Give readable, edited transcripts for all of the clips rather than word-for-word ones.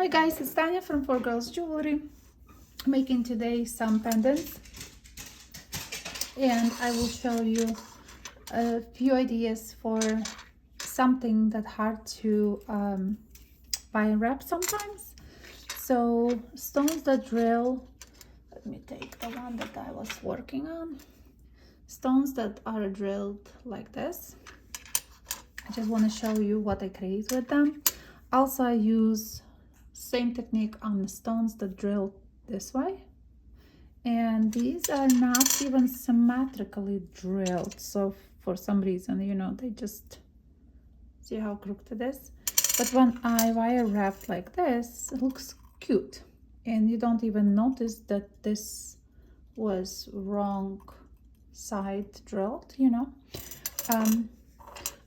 Hi guys, it's Tanya from 4Girls Jewelry, making today some pendants, and I will show you a few ideas for something that's hard to buy and wrap sometimes. So stones that drill, let me take the one that I was working on. Stones that are drilled like this. I just want to show you what I create with them. Also, I use same technique on the stones that drill this way, and these are not even symmetrically drilled, so for some reason, you know, they just see how crooked it is. But when I wire wrap like this, it looks cute, and you don't even notice that this was wrong side drilled, you know.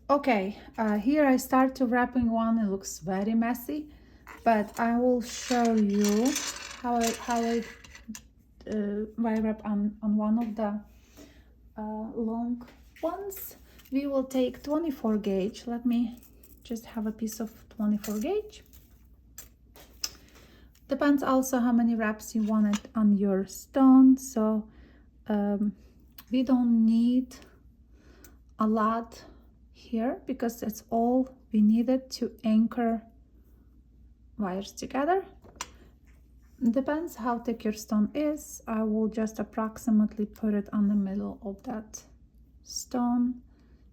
Okay, here I start to wrapping one. It looks very messy, but I will show you how I wire wrap on one of the long ones. We will take 24 gauge. Let me just have a piece of 24 gauge. Depends also how many wraps you want it on your stone. So we don't need a lot here because that's all we needed to anchor wires together. Depends how thick your stone is. I will just approximately put it on the middle of that stone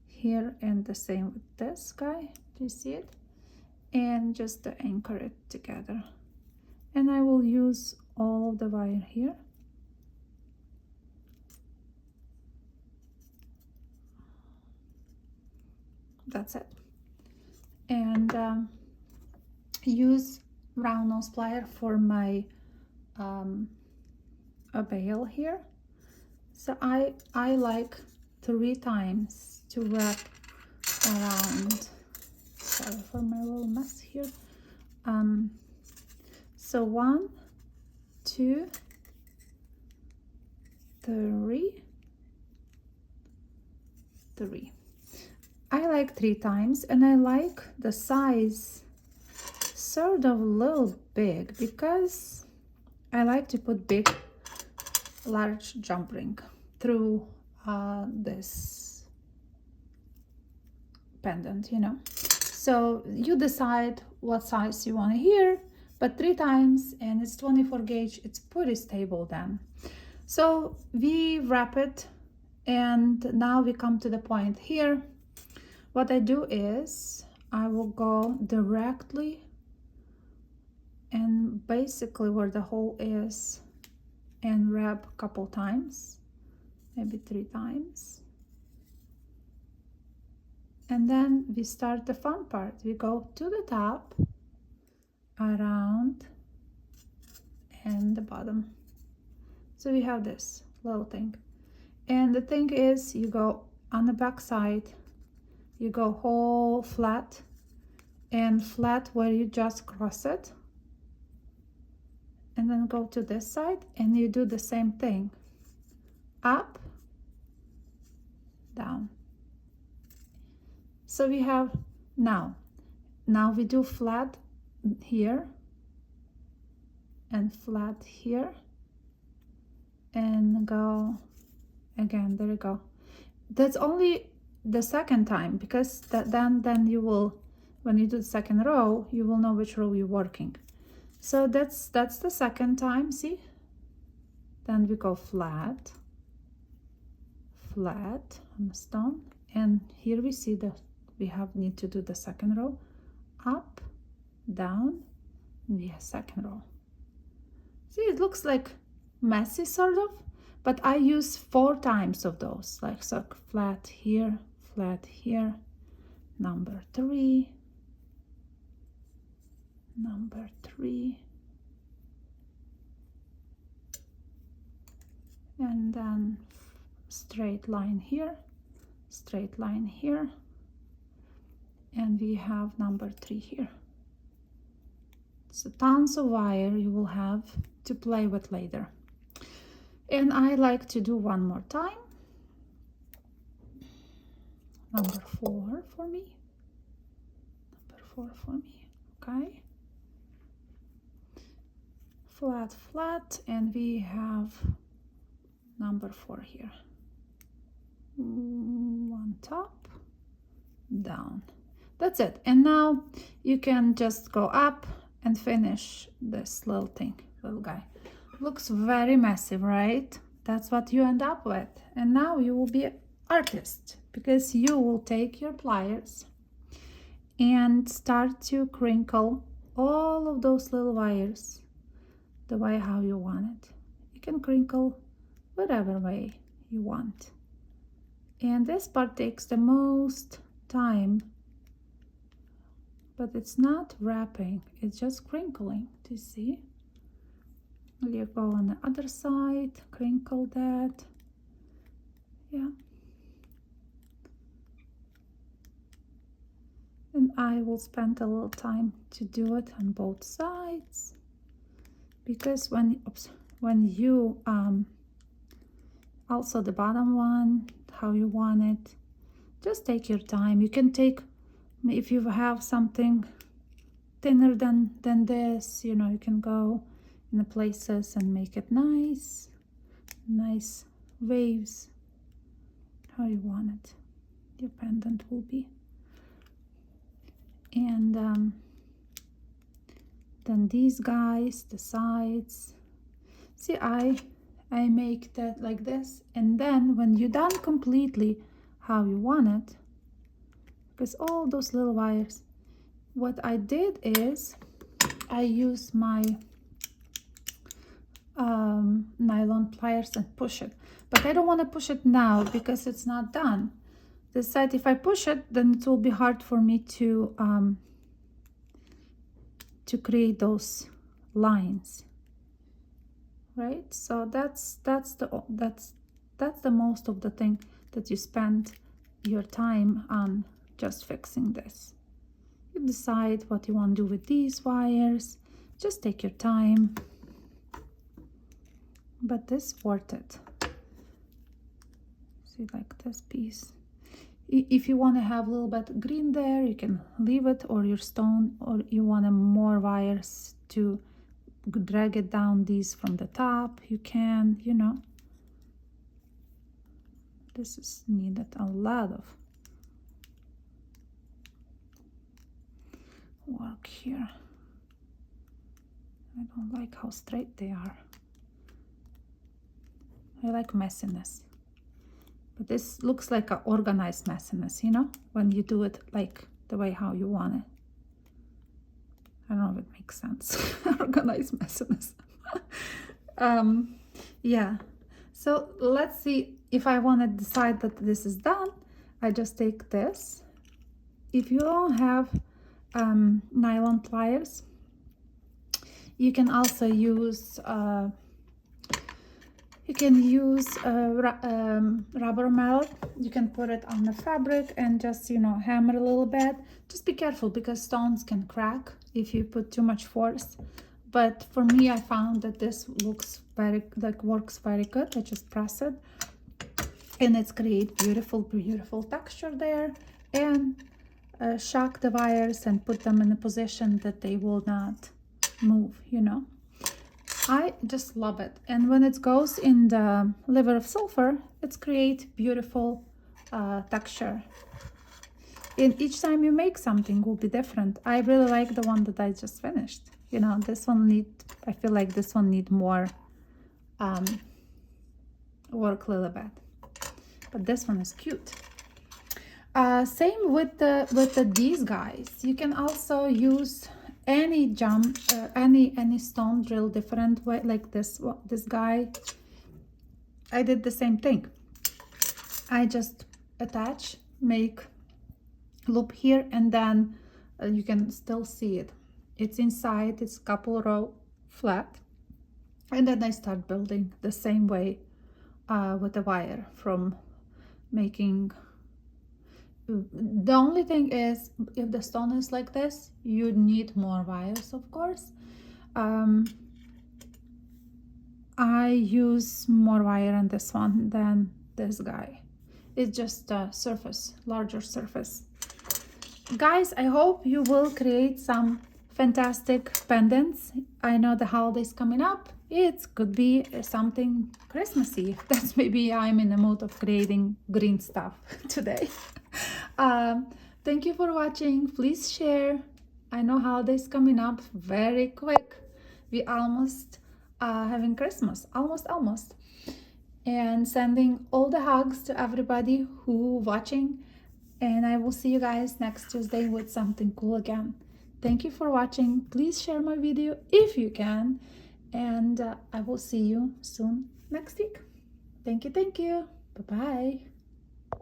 here, and the same with this guy. Do you see it? And just to anchor it together. And I will use all of the wire here. That's it. And use round nose plier for my a bail here. So I like 3 times to wrap around. Sorry for my little mess here. So 1, 2, 3. I like 3 times, and I like the size sort of a little big because I like to put big large jump ring through this pendant, you know. So you decide what size you want to hear, but 3 times, and it's 24 gauge, it's pretty stable then. So we wrap it, and now we come to the point here. What I do is I will go directly and basically where the hole is, and wrap a couple times, maybe 3 times. And then we start the fun part. We go to the top, around, and the bottom. So we have this little thing. And the thing is, you go on the back side, you go whole flat, and flat where you just cross it, and then go to this side, and you do the same thing, up, down. So we have now we do flat here and flat here, and go again. There you go. That's only the second time, because then you will, when you do the second row, you will know which row you're working. So that's the second time. See, then we go flat on the stone, and here we see that we need to do the second row, up, down, and we have second row. See, it looks like messy sort of, but I use 4 times of those, like so, flat here, number 3, number 3, and then straight line here, and we have number 3 here. So tons of wire you will have to play with later. And I like to do one more time. Number 4 for me. Okay. flat, flat, and we have number 4 here. One top, down. That's it. And now you can just go up and finish this little thing, little guy. Looks very messy, right? That's what you end up with. And now you will be an artist, because you will take your pliers and start to crinkle all of those little wires the way how you want it. You can crinkle whatever way you want. And this part takes the most time, but it's not wrapping, it's just crinkling. Do you see? You go on the other side, crinkle that. Yeah. And I will spend a little time to do it on both sides, because when you also the bottom one, how you want it, just take your time. You can take, if you have something thinner than this, you know, you can go in the places and make it nice waves, how you want it, your pendant will be. And then these guys, the sides, see, I make that like this, and then when you're done completely how you want it, because all those little wires, what I did is I used my nylon pliers and push it, but I don't want to push it now because it's not done. This side, if I push it, then it will be hard for me to create those lines, right? So that's the most of the thing that you spend your time on, just fixing this. You decide what you want to do with these wires, just take your time, but this worth it. See, like this piece, if you want to have a little bit green there, you can leave it, or your stone, or you want more wires to drag it down these from the top, you can, you know. This is needed a lot of work here. I don't like how straight they are. I like messiness. But this looks like an organized messiness, you know, when you do it like the way how you want it. I don't know if it makes sense. Organized messiness. Yeah. So let's see, if I want to decide that this is done, I just take this. If you don't have nylon pliers, you can also use rubber mallet. You can put it on the fabric and just, you know, hammer a little bit. Just be careful, because stones can crack if you put too much force. But for me, I found that this looks works very good. I just press it, and it's create beautiful texture there, and shock the wires and put them in a position that they will not move, you know. I just love it. And when it goes in the liver of sulfur, it's create beautiful texture. And each time you make something will be different. I really like the one that I just finished. You know, this one I feel like this one need more work a little bit. But this one is cute. Same with these guys. You can also use any any stone drill different way, like this guy. I did the same thing. I just attach, make loop here, and then you can still see it. It's inside, it's couple row flat, and then I start building the same way with the wire from making. The only thing is, if the stone is like this, you need more wires, of course. I use more wire on this one than this guy. It's just a larger surface. Guys, I hope you will create some fantastic pendants. I know the holidays coming up. It could be something Christmassy. That's maybe I'm in the mood of creating green stuff today. Thank you for watching. Please share. I know holidays coming up very quick. We almost having Christmas. Almost. And sending all the hugs to everybody who watching. And I will see you guys next Tuesday with something cool again. Thank you for watching. Please share my video if you can. And I will see you soon next week. Thank you. Bye-bye.